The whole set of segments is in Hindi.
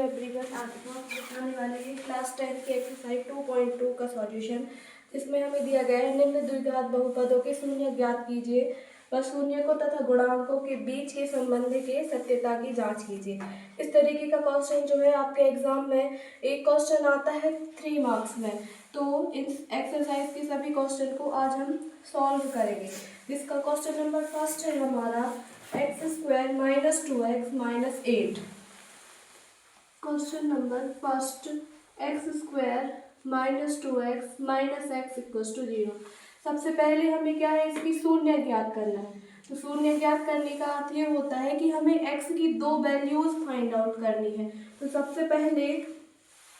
एवरीवन, आज हम दिखाने वाले हैं क्लास 10 की एक्सरसाइज 2.2 का सॉल्यूशन, जिसमें हमें दिया गया है निम्न द्विघात बहुपदों के शून्य ज्ञात कीजिए व शून्यकों तथा गुणांकों के बीच के संबंध के सत्यता की जांच कीजिए। इस तरीके का क्वेश्चन जो है आपके एग्जाम में एक क्वेश्चन आता है 3 मार्क्स में। तो इस एक्सरसाइज के सभी क्वेश्चन को आज हम सॉल्व करेंगे, जिसका क्वेश्चन नंबर फर्स्ट है हमारा x² - 2x - 8। Question number first x² - 2x - x = 0। सबसे पहले हमें क्या है, इसकी शून्य ज्ञात करना है। तो शून्य ज्ञात करने का अर्थ ये होता है कि हमें x की दो वैल्यूज फाइंड आउट करनी है। तो सबसे पहले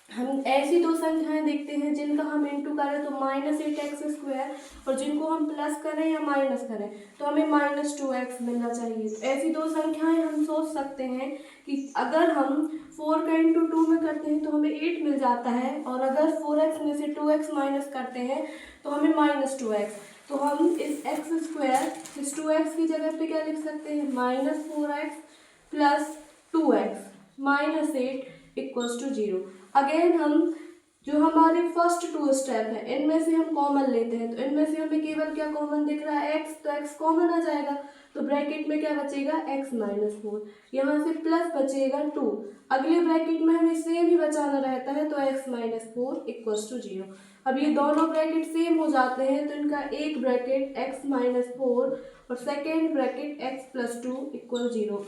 हम ऐसी दो संख्याएं देखते हैं जिनका हम इंटू करें तो -8x² और जिनको हम प्लस करें या माइनस करें तो हमें -2x मिलना चाहिए। तो ऐसी दो संख्याएं हम सोच सकते हैं कि अगर हम 4 का इंटू 2 में करते हैं तो हमें 8 मिल जाता है, और अगर 4x में से 2x माइनस करते हैं तो हमें -2x। तो हम इस x² इस 2x की जगह पे क्या लिख सकते हैं, -4x + 2x - 8 = 0। अगेन हम जो हमारे फर्स्ट 2 स्टेप है इनमें से हम कॉमन लेते हैं। तो इनमें से हमें केवल क्या कॉमन दिख रहा है, x, तो x कॉमन आ जाएगा। तो ब्रैकेट में क्या बचेगा, x - 4, यहाँ से प्लस बचेगा 2, अगले ब्रैकेट में हमें सेम ही बचाना रहता है तो x - 4 = 0। अब ये दोनों ब्रैकेट सेम हो जाते हैं तो इनका एक ब्रैकेट x - 4 और सेकेंड ब्रैकेट x + 2 = 0।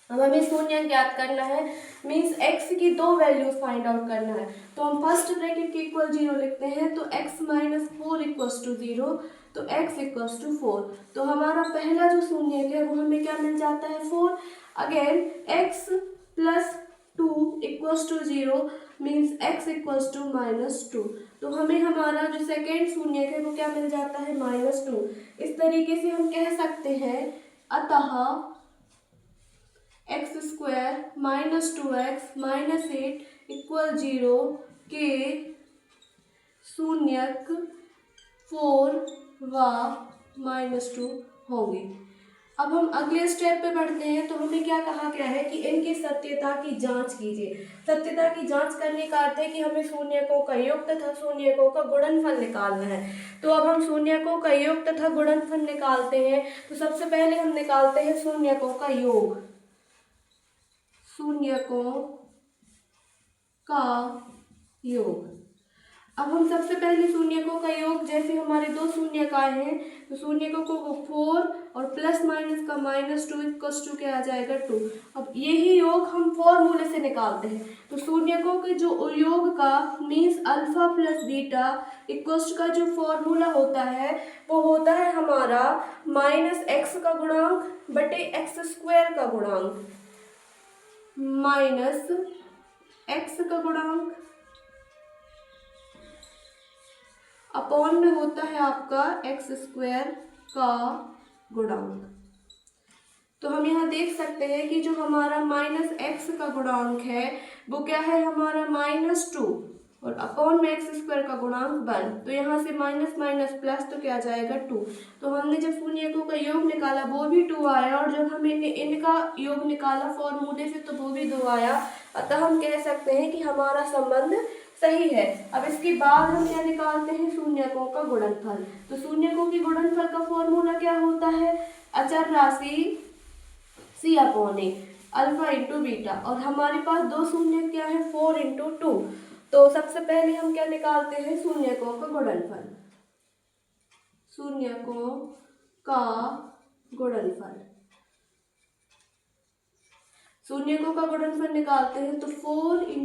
अब हमें शून्य ज्ञात करना है, मीन्स x की दो वैल्यूज फाइंड आउट करना है। तो हम फर्स्ट ब्रैकेट के इक्वल 0 लिखते हैं, तो x - 4 = 0, तो x = 4। तो हमारा पहला जो शून्य है वो हमें क्या मिल जाता है, 4। Again x + 2 = 0, means x = -2। तो हमें हमारा जो सेकेंड शून्य है वो क्या मिल जाता है, -2। इस तरीके से हम कह सकते हैं, अतः x² - 2x - 8 = 0 के शून्यक 4 व -2 होंगे। अब हम अगले स्टेप पे बढ़ते हैं। तो हमें क्या कहा गया है कि इनकी सत्यता की जांच कीजिए। सत्यता की जांच करने का अर्थ है कि हमें शून्यकों का योग तथा शून्यकों का गुणनफल निकालना है। तो अब हम शून्यकों का योग तथा गुणनफल निकालते हैं। तो सबसे पहले हम निकालते हैं शून्यकों का योग। शून्यकों का योग। अब हम सबसे पहले शून्यकों का योग, जैसे हमारे दो शून्यकाएं हैं तो शून्यकों को 4 और प्लस माइनस का -2 = क्या आ जाएगा, 2। अब यही योग हम फॉर्मूले से निकालते हैं। तो शून्यकों के जो योग का मीन्स अल्फा प्लस बीटा इक्वस्ट का जो फॉर्मूला होता है वो होता है हमारा -x का गुणांक बटे x² का गुणांक, -x का गुणांक अपॉन में होता है आपका x² का गुणांक। तो हम यहाँ देख सकते हैं कि जो हमारा -x का गुणांक है वो क्या है, हमारा -2 और अपॉन में x² का गुणांक 1। तो यहाँ से माइनस माइनस प्लस तो क्या आ जाएगा, 2। तो हमने जब शून्यकों का योग निकाला वो भी 2 आया, और जब हमने इनका योग निकाला फॉर्मूले से तो वो भी 2 आया। अतः हम कह सकते हैं कि हमारा संबंध सही है। अब इसके बाद हम क्या निकालते हैं, शून्यकों का गुणनफल। तो शून्यकों के गुणनफल का फॉर्मूला क्या होता है, अचर राशि c/a, अल्फा इंटू बीटा, और हमारे पास दो शून्य क्या है, 4 × 2। तो सबसे पहले हम क्या निकालते हैं, शून्यकों का गुणनफल। शून्यकों का गुणनफल, शून्यकों का गुणनफल निकालते हैं तो 4 ×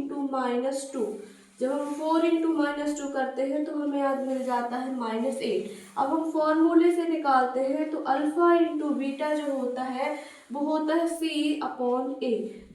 -2। जब हम 4 × -2 करते हैं तो हमें आज मिल जाता है -8। अब हम फॉर्मूले से निकालते हैं तो अल्फा इंटू बीटा जो होता है वो होता है c/a।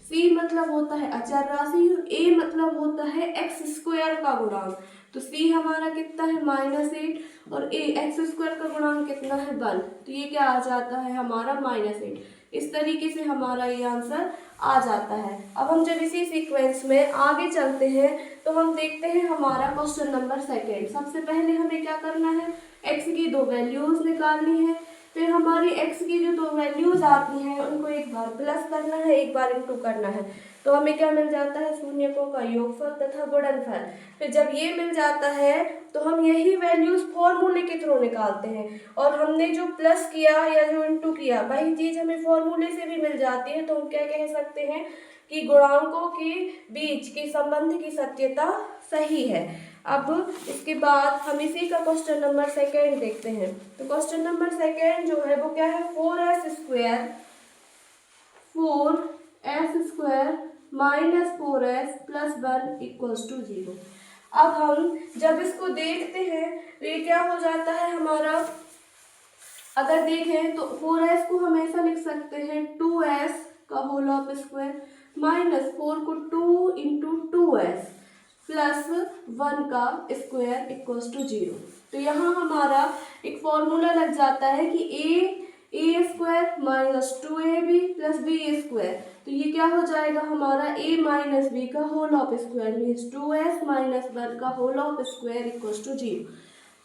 c मतलब होता है अचर राशि और a मतलब होता है x² का गुणांक। तो c हमारा कितना है, -8, और a x² का गुणांक कितना है, 1। तो ये क्या आ जाता है हमारा -8। इस तरीके से हमारा ये आंसर आ जाता है। अब हम जब इसी सीक्वेंस में आगे चलते हैं तो हम देखते हैं हमारा क्वेश्चन नंबर सेकेंड। सबसे पहले हमें क्या करना है, x की दो वैल्यूज निकालनी है। फिर हमारी x की जो दो वैल्यूज आती हैं उनको एक बार प्लस करना है, एक बार इनटू करना है, तो हमें क्या मिल जाता है, शून्यकों का योगफल तथा गुणनफल। फिर जब ये मिल जाता है तो हम यही वैल्यूज फॉर्मूले के थ्रू निकालते हैं, और हमने जो प्लस किया या जो इनटू किया वही चीज हमें फॉर्मूले से भी मिल जाती है, तो हम क्या कह सकते हैं कि गुणांकों के बीच के संबंध की सत्यता सही है। अब इसके बाद हम इसी का क्वेश्चन नंबर सेकेंड देखते हैं। तो क्वेश्चन नंबर सेकेंड जो है वो क्या है, 4s² minus 4s plus 1 equals to 0। अब हम जब इसको देखते हैं तो ये क्या हो जाता है हमारा, अगर देखें तो 4s को हम ऐसा लिख सकते हैं 2s का होल ऑफ स्क्वायर माइनस 4 को 2 इंटू 2s प्लस 1 का स्क्वायर इक्वल्स टू 0। तो यहाँ हमारा एक फॉर्मूला लग जाता है कि a² minus 2ab plus b²। तो ये क्या हो जाएगा हमारा a माइनस b का whole of square means 2s minus 1 का whole of square equals to 0।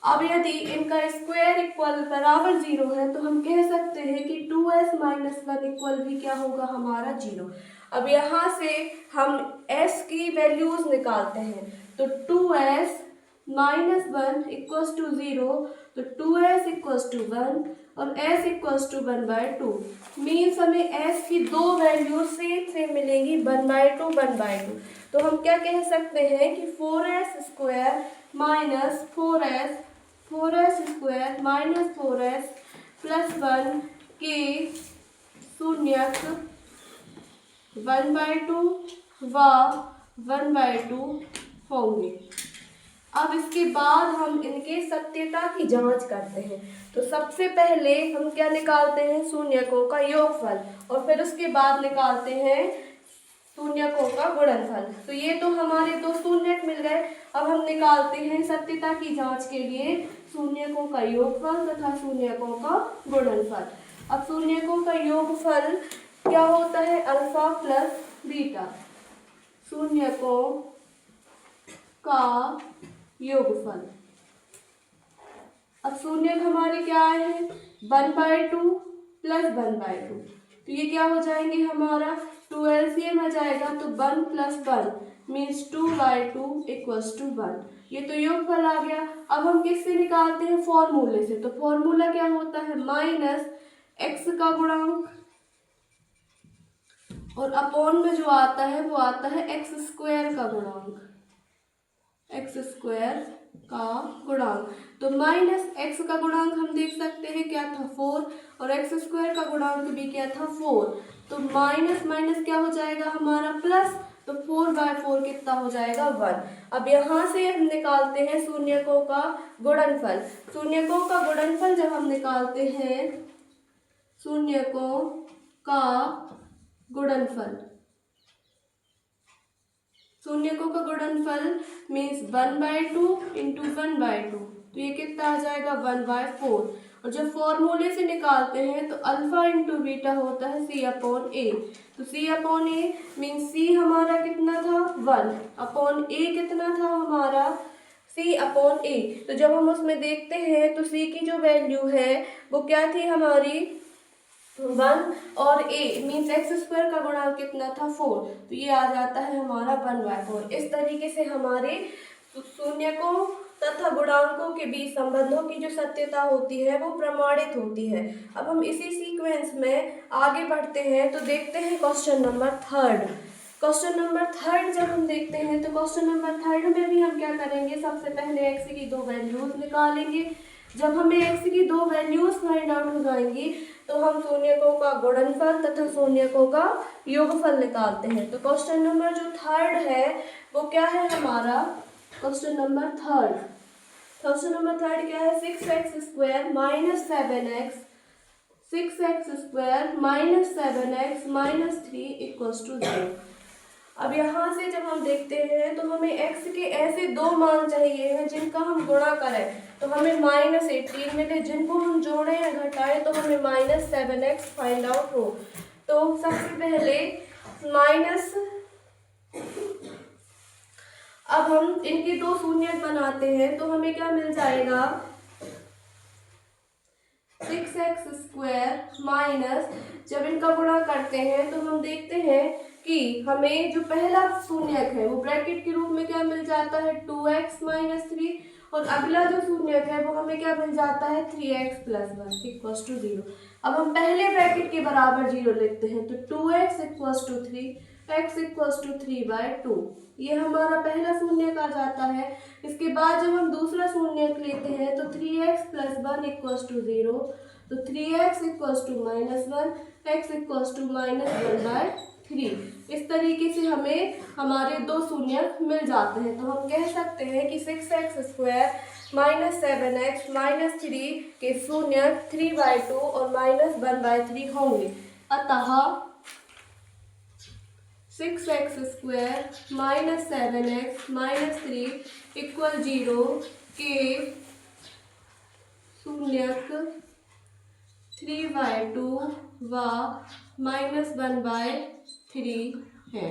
अब यदि इनका स्क्वायर इक्वल बराबर 0 है तो हम कह सकते हैं कि 2s माइनस 1 इक्वल भी क्या होगा हमारा 0। अब यहाँ से हम s की वैल्यूज निकालते हैं, तो 2s माइनस 1 इक्वल्स टू 0, तो 2s इक्वल्स टू 1 और s इक्वल्स टू 1/2 मीन्स हमें s की दो वैल्यूज सेम मिलेंगी 1/2 1/2। तो हम क्या कह सकते हैं कि 4s² minus 4s² minus 4s plus 1 के शून्यक 1/2 व 1/2 होंगे। अब इसके बाद हम इनके सत्यता की जांच करते हैं। तो सबसे पहले हम क्या निकालते हैं, शून्यकों का योगफल, और फिर उसके बाद निकालते हैं शून्यकों का गुणनफल। तो ये तो हमारे दो शून्यक मिल गए। अब हम निकालते हैं सत्यता की जांच के लिए शून्यकों का योगफल तथा शून्यकों का गुणनफल। अब शून्यकों का योगफल क्या होता है, अल्फा प्लस बीटा। शून्यकों का योगफल, अब शून्यक हमारे क्या आए हैं 1/2 प्लस 1/2, तो ये क्या हो जाएंगे हमारा 2 LCM आ जाएगा, तो 1 प्लस 1 मीन्स 2/2 इक्वल्स टू 1। ये तो योगफल आ गया। अब हम किससे निकालते हैं, फॉर्मूले से। तो फॉर्मूला क्या होता है, माइनस x का गुणांक और अपॉन में जो आता है वो आता है x² का गुणांक, x² का गुणांक। तो माइनस x का गुणांक हम देख सकते हैं क्या था 4, और x² का गुणांक भी क्या था 4। तो माइनस माइनस क्या हो जाएगा हमारा प्लस, तो 4/4 कितना हो जाएगा 1। अब यहाँ से हम निकालते हैं शून्यकों का गुणनफल। शून्यकों का गुणनफल जब हम निकालते हैं, शून्यकों का गुणनफल, शून्यकों का गुणनफल मीन्स 1/2 इंटू 1/2, तो ये कितना आ जाएगा 1/4। और जब फॉर्मूले से निकालते हैं तो अल्फा इंटू बीटा होता है c/a। तो c/a मीन्स c हमारा कितना था 1 अपॉन a कितना था हमारा c/a। तो जब हम उसमें देखते हैं तो c की जो वैल्यू है वो क्या थी हमारी 1, और a मीन्स x² का गुणांक कितना था 4, तो ये आ जाता है हमारा 1/4। इस तरीके से हमारे शून्यकों तथा गुणांकों के बीच संबंधों की जो सत्यता होती है वो प्रमाणित होती है। अब हम इसी सीक्वेंस में आगे बढ़ते हैं, तो देखते हैं question number third. Question number third जब हम देखते हैं तो क्वेश्चन नंबर थर्ड में भी हम क्या करेंगे, सबसे पहले x की दो वैल्यूज निकालेंगे। जब हमें x की दो वैल्यूज फाइंड आउट हो जाएंगी तो हम शून्यकों का गुणनफल तथा शून्यकों का योगफल निकालते हैं। तो क्वेश्चन नंबर जो थर्ड है वो क्या है हमारा, क्वेश्चन नंबर थर्ड क्या है 6x² minus 7x 6x² minus 7x minus 3 equals to 0। अब यहाँ से जब हम देखते हैं तो हमें x के ऐसे दो मान चाहिए हैं जिनका हम गुणा करें तो हमें -18 मिले, जिनको हम जोड़े या घटाएं तो हमें -7x फाइंड आउट हो। तो सबसे पहले माइनस, अब हम इनके दो शून्यक बनाते हैं तो हमें क्या मिल जाएगा 6x² माइनस, जब इनका गुणा करते हैं तो हम देखते हैं कि हमें जो पहला शून्यक है वो ब्रैकेट के रूप में क्या मिल जाता है 2x - 3, और अगला जो शून्यक है वो हमें क्या मिल जाता है 3x + 1 = 0। अब हम पहले ब्रैकेट के बराबर 0 लिखते हैं, तो 2x = 3, x = 3/2, ये हमारा पहला शून्यक आ जाता है। इसके बाद जब हम दूसरा शून्यक लेते हैं तो 3x + 1 = 0, तो 3x = -1, x = -1/3। इस तरीके से हमें हमारे दो शून्यक मिल जाते हैं। तो हम कह सकते हैं कि 6x² - 7x - 3 के शून्यक 3/2 और -1/3 होंगे। अतः 6x² - 7x - 3 = 0 के शून्यक 3/2 व -1/3 है।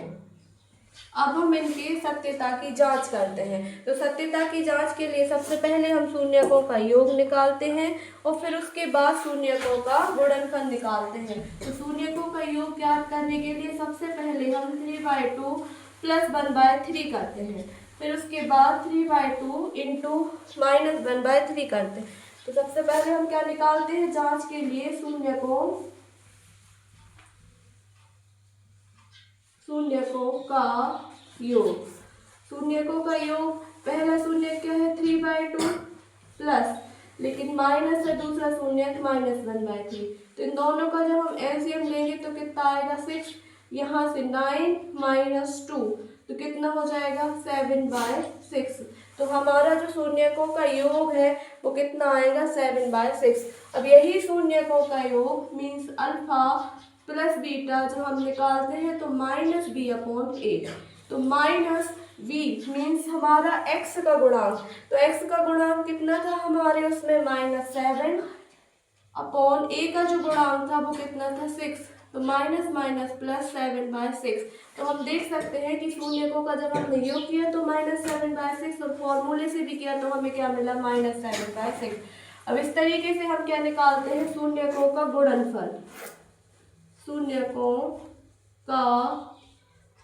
अब हम इनकी सत्यता की जांच करते हैं। तो सत्यता की जांच के लिए सबसे पहले हम शून्यकों का योग निकालते हैं और फिर उसके बाद शून्यकों का गुणनफल निकालते हैं। तो शून्यकों का योग ज्ञात करने के लिए सबसे पहले हम 3/2 + 1/3 करते हैं, फिर उसके बाद 3/2 × -1/3 करते हैं। तो सबसे पहले हम क्या निकालते हैं जांच के लिए शून्यकों का योग। शून्यकों का योग, पहला शून्यक क्या है 3/2 प्लस, लेकिन माइनस है दूसरा शून्यक -1/3, तो इन दोनों का जब हम एलसीएम लेंगे तो कितना आएगा 6, यहाँ से 9 - 2 तो कितना हो जाएगा 7/6। तो हमारा जो शून्यकों का योग है वो कितना आएगा 7/6। अब यही शून्यकों का योग मीन्स अल्फा प्लस बीटा जो हम निकालते हैं तो -b/8, तो -v मीन्स हमारा x का गुणांक, तो x का गुणांक कितना था हमारे उसमें -7, अपॉन a का जो गुणांक था वो कितना था 6, तो -+7/6। तो हम देख सकते हैं कि शून्यकों का जब हमने योग किया तो -7/6 और फॉर्मूले से भी किया तो हमें क्या मिला -7/6। अब इस तरीके से हम क्या निकालते हैं शून्यकों का गुणनफल। शून्यकों का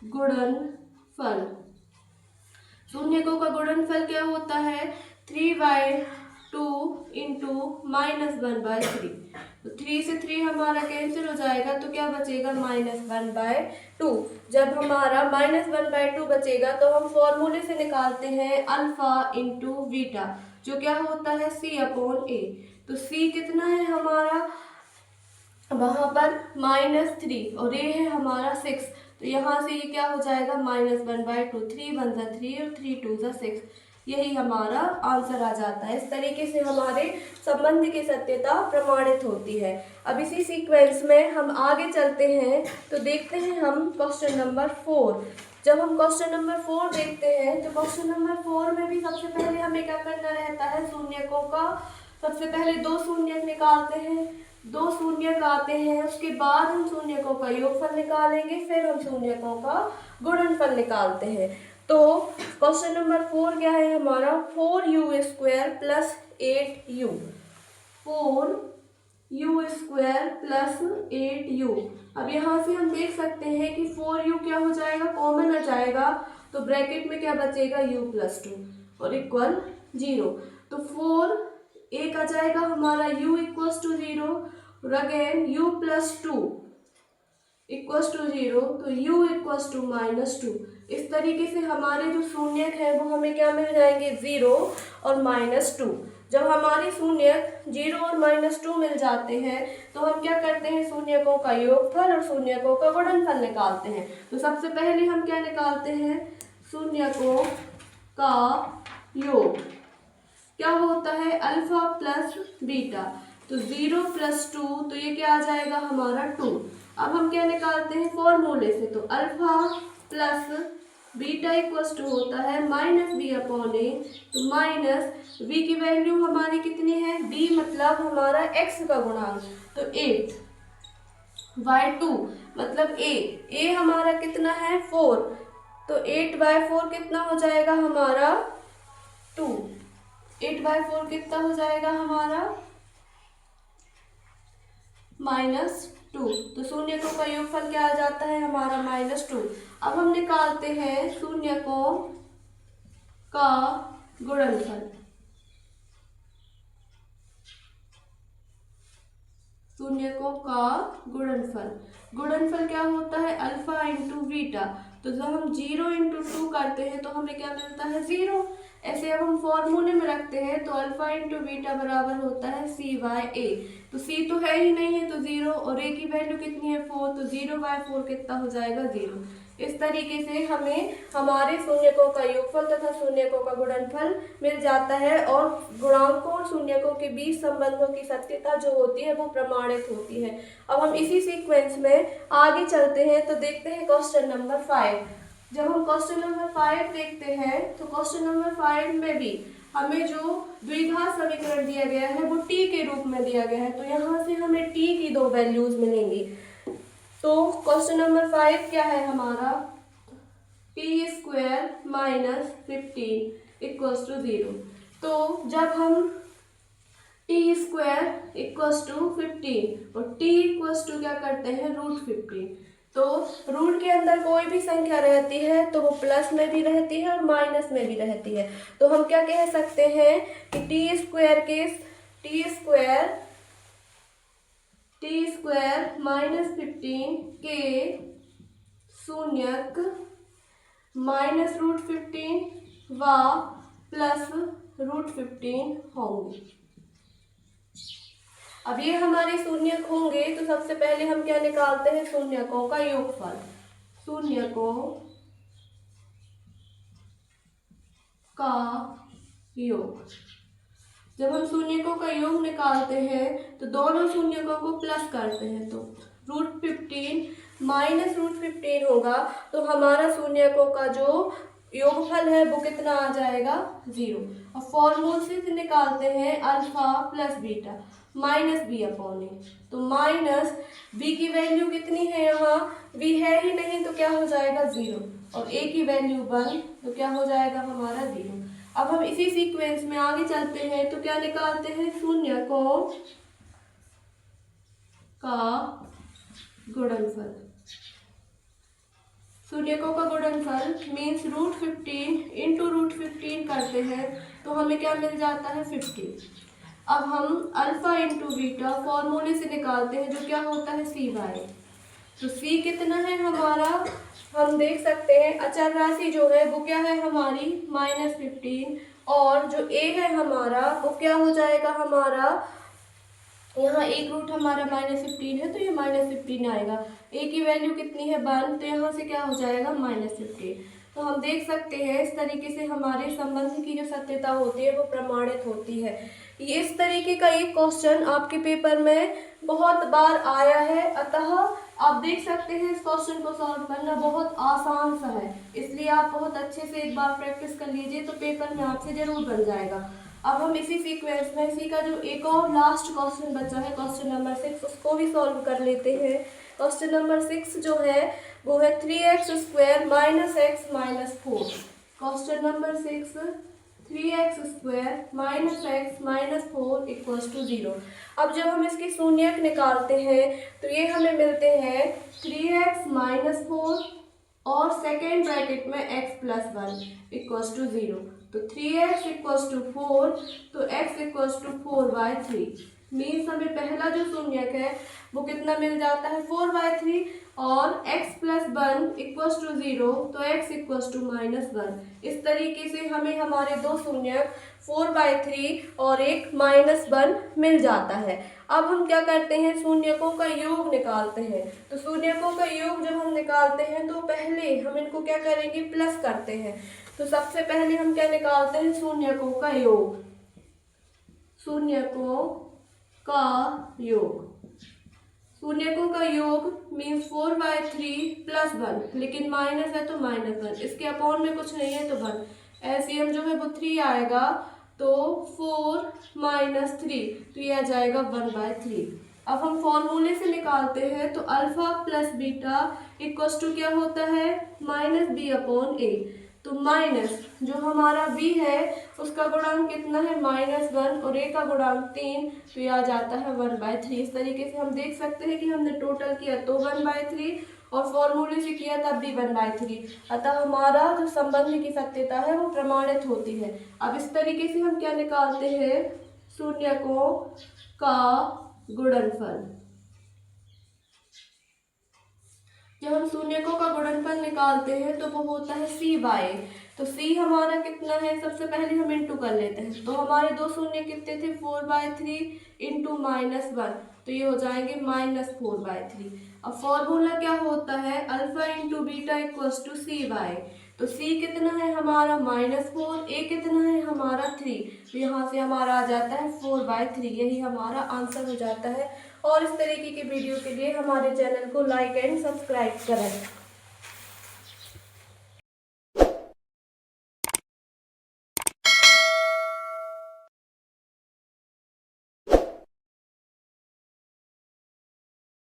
गुणनफल, शून्यकों का गुणनफल क्या होता है 3/2 × -1/3, तो 3 से 3 हमारा कैंसिल हो जाएगा तो क्या बचेगा -1/2। जब हमारा -1/2 बचेगा तो हम फॉर्मूले से निकालते हैं अल्फा × बीटा, जो क्या होता है c/a। तो c कितना है हमारा वहां पर -3 और a है हमारा 6, तो यहाँ से ये क्या हो जाएगा -1/2, 3 × 1 = 3 और 3 × 2 = 6, यही हमारा आंसर आ जाता है। इस तरीके से हमारे संबंध की सत्यता प्रमाणित होती है। अब इसी सीक्वेंस में हम आगे चलते हैं तो देखते हैं हम क्वेश्चन नंबर 4। जब हम क्वेश्चन नंबर 4 देखते हैं तो क्वेश्चन नंबर 4 में भी सबसे पहले हमें क्या करना रहता है शून्यकों का, सबसे पहले दो शून्यक निकालते हैं, दो शून्यक आते हैं, उसके बाद हम शून्यकों का योगफल निकालेंगे, फिर हम शून्यकों का गुणनफल निकालते हैं। तो क्वेश्चन नंबर 4 क्या है हमारा 4u² + 8u, 4u² + 8u। अब यहाँ से हम देख सकते हैं कि 4u क्या हो जाएगा कॉमन आ जाएगा, तो ब्रैकेट में क्या बचेगा u + 2 और इक्वल 0, तो 4 एक आ जाएगा हमारा u = 0 और अगेन u + 2 = 0, तो u = -2। इस तरीके से हमारे जो शून्यक है वो हमें क्या मिल जाएंगे 0 और -2। जब हमारे शून्यक 0 और -2 मिल जाते हैं तो हम क्या करते हैं शून्यकों का योगफल और शून्यकों का गुणनफल निकालते हैं। तो सबसे पहले हम क्या निकालते हैं शून्यकों का योग, क्या होता है अल्फा प्लस बीटा, तो 0 + 2 तो ये क्या आ जाएगा हमारा 2। अब हम क्या निकालते हैं फॉर्मूले से, तो अल्फा प्लस बीटा = होता है -b/a, तो -v की वैल्यू हमारी कितनी है b मतलब हमारा x का गुणांक, तो 8/2 मतलब a हमारा कितना है 4, तो 8/4 कितना हो जाएगा हमारा 2, 8/4 कितना हो जाएगा हमारा -2। तो शून्यकों का योगफल क्या आ जाता है हमारा -2। अब हम निकालते हैं शून्यकों का गुणनफल। शून्यकों का गुणनफल क्या होता है अल्फा इंटू बीटा। तो जब हम 0 इंटू 2 करते हैं तो हमें क्या मिलता है 0। ऐसे अब हम फॉर्मूले में रखते हैं तो अल्फा इंटू बीटा बराबर होता है c/a। तो c तो है ही नहीं है तो 0 और a की वैल्यू कितनी है 4, तो 0/4 कितना हो जाएगा 0। इस तरीके से हमें हमारे शून्यकों का योगफल तथा शून्यकों का गुणनफल मिल जाता है और गुणांकों और शून्यकों के बीच संबंधों की सत्यता जो होती है वो प्रमाणित होती है। अब हम इसी सीक्वेंस में आगे चलते हैं तो देखते हैं क्वेश्चन नंबर 5। जब हम क्वेश्चन नंबर 5 देखते हैं तो क्वेश्चन नंबर 5 में भी हमें जो द्विघात समीकरण दिया गया है वो t के रूप में दिया गया है। तो यहाँ से हमें t की दो वैल्यूज मिलेंगी। तो क्वेश्चन नंबर 5 क्या है हमारा t² - 15 = 0। तो जब हम t² = 15 और t क्या करते हैं √15, तो रूट के अंदर कोई भी संख्या रहती है तो वो प्लस में भी रहती है और माइनस में भी रहती है। तो हम क्या कह सकते हैं कि t² -15 के शून्यक -√15 व +√15 होंगे। अब ये हमारे शून्यक होंगे तो सबसे पहले हम क्या निकालते हैं शून्यकों का योगफल। शून्यकों का योग, जब हम शून्यकों का योग निकालते हैं तो दोनों शून्यकों को प्लस करते हैं तो √15 -√15 होगा। तो हमारा शून्यकों का जो योगफल है वो कितना आ जाएगा 0। और फॉर्मूले से निकालते हैं अल्फा प्लस बीटा -b/a। तो -b की वैल्यू कितनी है यहाँ b है ही नहीं तो क्या हो जाएगा 0 और a की वैल्यू 1 तो क्या हो जाएगा हमारा 0। अब हम इसी सीक्वेंस में आगे चलते हैं तो क्या निकालते हैं शून्यकों का गुणनफल। शून्यकों का गुणनफल मीन्स √15 इंटू √15 करते हैं तो हमें क्या मिल जाता है 50। अब हम अल्फा इंटू बीटा फॉर्मूले से निकालते हैं जो क्या होता है c/a। तो c कितना है हमारा, हम देख सकते हैं अचर राशि जो है वो क्या है हमारी -15 और जो a है हमारा वो क्या हो जाएगा हमारा, यहाँ एक रूट हमारा -15 है तो ये -15 आएगा। a की वैल्यू कितनी है 1 तो यहाँ से क्या हो जाएगा -15। तो हम देख सकते हैं इस तरीके से हमारे संबंध की जो सत्यता होती है वो प्रमाणित होती है। ये इस तरीके का एक क्वेश्चन आपके पेपर में बहुत बार आया है, अतः आप देख सकते हैं इस क्वेश्चन को सॉल्व करना बहुत आसान सा है, इसलिए आप बहुत अच्छे से एक बार प्रैक्टिस कर लीजिए तो पेपर में आपसे जरूर बन जाएगा। अब हम इसी सीक्वेंस में इसी का जो एक और लास्ट क्वेश्चन बचा है क्वेश्चन नंबर 6 उसको भी सॉल्व कर लेते हैं। क्वेश्चन नंबर 6 जो है वो है 3x² - x - 4। Question number 6 3x² - x - 4 = 0। अब जब हम इसके शून्यक निकालते हैं तो ये हमें मिलते हैं 3x - 4 और सेकेंड ब्रैकेट में x + 1 = 0। तो 3x = 4 तो x = 4/3 मीन्स हमें पहला जो शून्यक है वो कितना मिल जाता है 4/3 और x + 1 = 0 तो x = -1। इस तरीके से हमें हमारे दो शून्यक 4/3 और एक -1 मिल जाता है। अब हम क्या करते हैं शून्यकों का योग निकालते हैं। तो शून्यकों का योग जब हम निकालते हैं तो पहले हम इनको क्या करेंगे प्लस करते हैं। तो सबसे पहले हम क्या निकालते हैं शून्यकों का योग। शून्यकों का योग, शून्यकों का योग मीन्स 4/3 + 1, लेकिन माइनस है तो -1, इसके अपॉन में कुछ नहीं है तो 1, एलसीएम जो है वो 3 आएगा तो 4 - 3 तो ये आ जाएगा 1/3। अब हम फॉर्मूले से निकालते हैं तो alpha plus beta equals to क्या होता है -b/a। तो तो माइनस जो हमारा b है उसका गुणांक कितना है -1 और a का गुणांक 3, तो ये आ जाता है 1/3। इस तरीके से हम देख सकते हैं कि हमने टोटल किया तो 1/3 और फॉर्मूले से किया तब भी 1/3, अतः हमारा जो संबंध की सत्यता है वो प्रमाणित होती है। अब इस तरीके से हम क्या निकालते हैं, शून्यकों का गुणनफल। जब हम शून्यकों का गुणनफल निकालते हैं तो वो होता है c/a। तो c हमारा कितना है, सबसे पहले हम इंटू कर लेते हैं, तो हमारे दो शून्य कितने थे 4/3 इंटू -1, तो ये हो जाएंगे -4/3। अब फॉर्मूला क्या होता है, alpha into beta equals to c/a। तो c कितना है हमारा -4, a कितना है हमारा 3, तो यहाँ से हमारा आ जाता है 4/3। यही हमारा आंसर हो जाता है। और इस तरीके के वीडियो के लिए हमारे चैनल को लाइक एंड सब्सक्राइब करें।